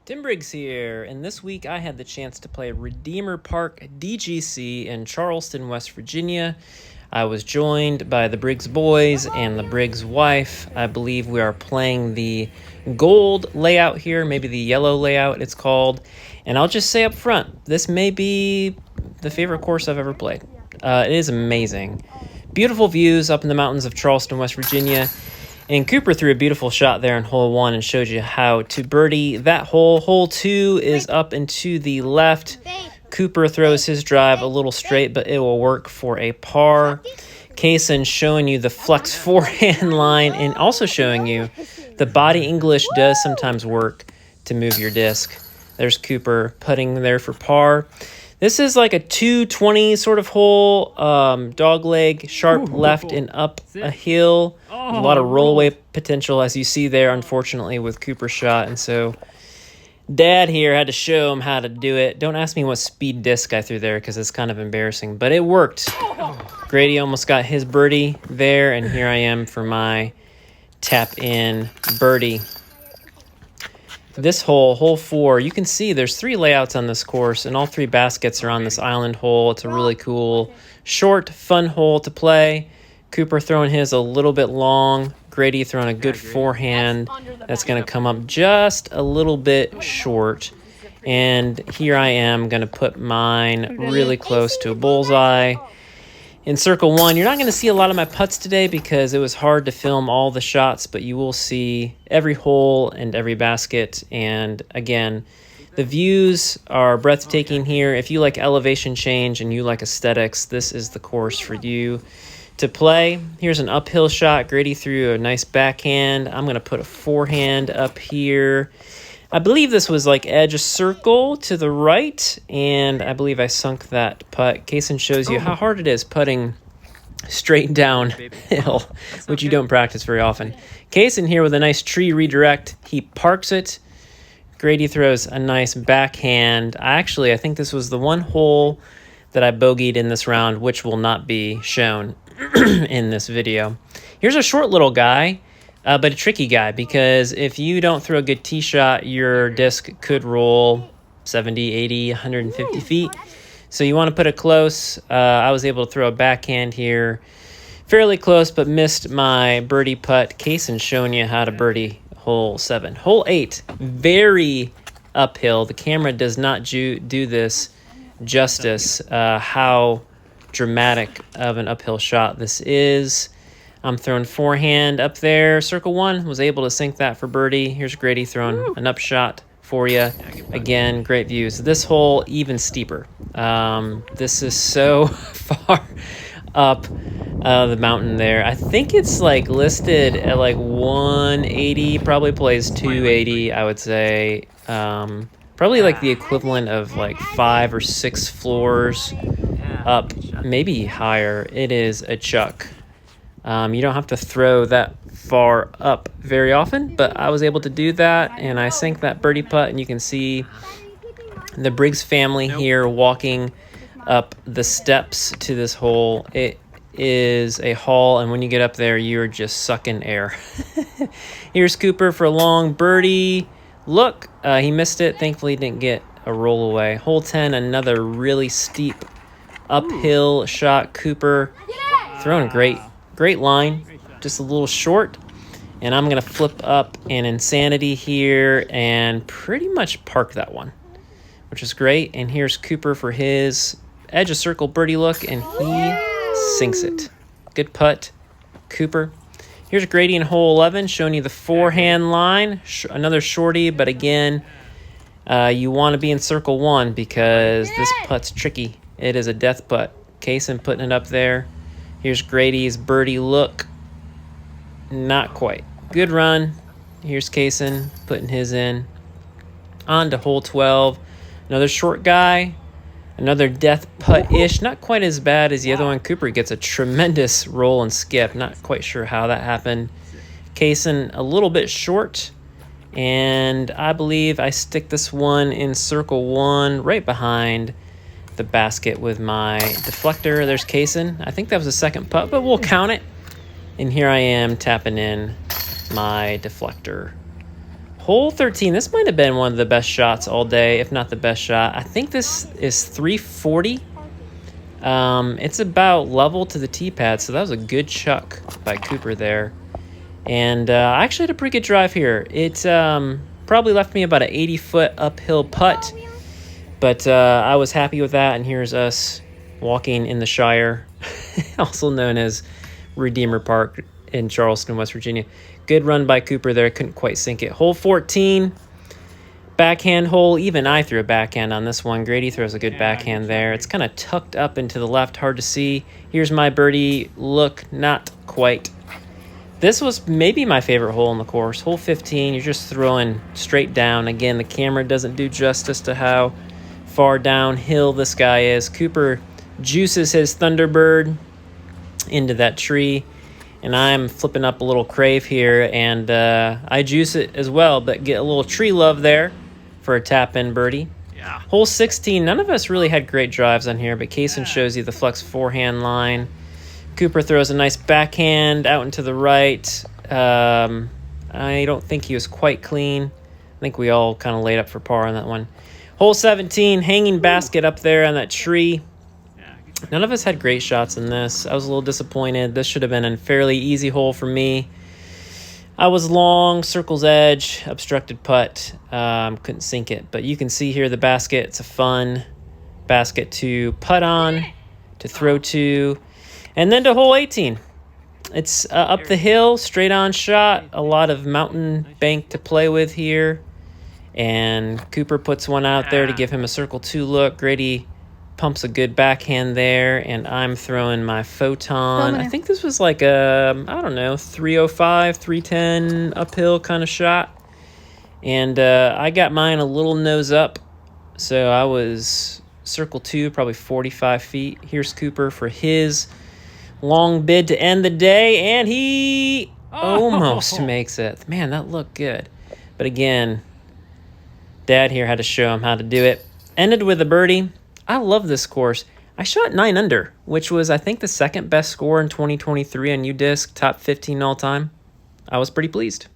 Tim Briggs here, and this week I had the chance to play Redeemer Park DGC in Charleston, West Virginia. I was joined by the Briggs boys and the Briggs wife. I believe we are playing the gold layout here, maybe the yellow layout it's called. And I'll just say up front, this may be the favorite course I've ever played. It is amazing. Beautiful views up in the mountains of Charleston, West Virginia. And Cooper threw a beautiful shot there in hole 1 and showed you how to birdie that hole. Hole 2 is up and to the left. Cooper throws his drive a little straight, but it will work for a par. Kaysen showing you the flex forehand line and also showing you the body English does sometimes work to move your disc. There's Cooper putting there for par. This is like a 220 sort of hole, dog leg, sharp left and up a hill. A lot of rollaway potential, as you see there, unfortunately, with Cooper's shot. And so Dad here had to show him how to do it. Don't ask me what speed disc I threw there because it's kind of embarrassing, but it worked. Grady almost got his birdie there, and here I am for my tap-in birdie. This hole, hole 4, you can see there's 3 layouts on this course, and all 3 baskets are on this island hole. It's a really cool, short, fun hole to play. Cooper throwing his a little bit long. Grady throwing a good forehand. That's going to come up just a little bit short. And here I am going to put mine really close to a bullseye. In circle 1, you're not going to see a lot of my putts today because it was hard to film all the shots, but you will see every hole and every basket. And again, the views are breathtaking here. If you like elevation change and you like aesthetics, this is the course for you to play. Here's an uphill shot. Grady threw a nice backhand. I'm going to put a forehand up here. I believe this was like edge a circle to the right, and I believe I sunk that putt. Kaysen shows you how hard it is putting straight downhill, which you don't practice very often. Kaysen here with a nice tree redirect. He parks it. Grady throws a nice backhand. I think this was the one hole that I bogeyed in this round, which will not be shown in this video. Here's a short little guy. But a tricky guy, because if you don't throw a good tee shot, your disc could roll 70, 80, 150 feet. So you want to put it close. I was able to throw a backhand here fairly close, but missed my birdie putt. Kaysen showing you how to birdie hole 7. Hole 8, very uphill. The camera does not do this justice, how dramatic of an uphill shot this is. I'm throwing forehand up there. Circle 1, was able to sink that for birdie. Here's Grady throwing an up shot for you. Again, great views. This hole, even steeper. This is so far up the mountain there. I think it's like listed at like 180, probably plays 280, I would say. Probably like the equivalent of like 5 or 6 floors up, maybe higher. It is a chuck. You don't have to throw that far up very often, but I was able to do that, and I sank that birdie putt, and you can see the Briggs family here walking up the steps to this hole. It is a haul, and when you get up there, you're just sucking air. Here's Cooper for a long birdie. Look, he missed it. Thankfully, he didn't get a roll away. Hole 10, another really steep uphill shot. Cooper throwing great line, just a little short. And I'm going to flip up an insanity here and pretty much park that one, which is great. And here's Cooper for his edge of circle birdie look, and he sinks it. Good putt, Cooper. Here's Grady in hole 11 showing you the forehand line. Another shorty, but again, you want to be in circle 1 because this putt's tricky. It is a death putt. Kaysen putting it up there. Here's Grady's birdie look. Not quite. Good run. Here's Kaysen putting his in. On to hole 12. Another short guy. Another death putt-ish. Not quite as bad as the other one. Cooper gets a tremendous roll and skip. Not quite sure how that happened. Kaysen a little bit short. And I believe I stick this one in circle 1 right behind the basket with my deflector. There's Kaysen. I think that was the second putt, but we'll count it. And here I am tapping in my deflector. Hole 13, this might have been one of the best shots all day, if not the best shot. I think this is 340. It's about level to the tee pad, so that was a good chuck by Cooper there. And I actually had a pretty good drive here. It probably left me about an 80-foot uphill putt, but I was happy with that. And here's us walking in the Shire, also known as Redeemer Park in Charleston, West Virginia. Good run by Cooper there. Couldn't quite sink it. Hole 14, backhand hole. Even I threw a backhand on this one. Grady throws a good backhand there. It's kind of tucked up into the left, hard to see. Here's my birdie look, not quite. This was maybe my favorite hole in the course. Hole 15, you're just throwing straight down. Again, the camera doesn't do justice to how far downhill this guy is. Cooper juices his Thunderbird into that tree. And I'm flipping up a little crave here, and I juice it as well, but get a little tree love there for a tap-in birdie. Yeah. Hole 16, none of us really had great drives on here, but Kaysen shows you the flex forehand line. Cooper throws a nice backhand out into the right. I don't think he was quite clean. I think we all kind of laid up for par on that one. Hole 17, hanging basket up there on that tree. None of us had great shots in this. I was a little disappointed. This should have been a fairly easy hole for me. I was long, circle's edge, obstructed putt. Couldn't sink it. But you can see here the basket. It's a fun basket to putt on, to throw to. And then to hole 18. It's up the hill, straight on shot. A lot of mountain bank to play with here. And Cooper puts one out there to give him a circle 2 look. Grady pumps a good backhand there, and I'm throwing my Photon. I think this was like a, I don't know, 305, 310 uphill kind of shot. And I got mine a little nose up, so I was circle 2, probably 45 feet. Here's Cooper for his long bid to end the day, and he almost makes it. Man, that looked good. But again, Dad here had to show him how to do it. Ended with a birdie. I love this course. I shot 9 under, which was, I think, the second best score in 2023 on UDisc, top 15 all time. I was pretty pleased.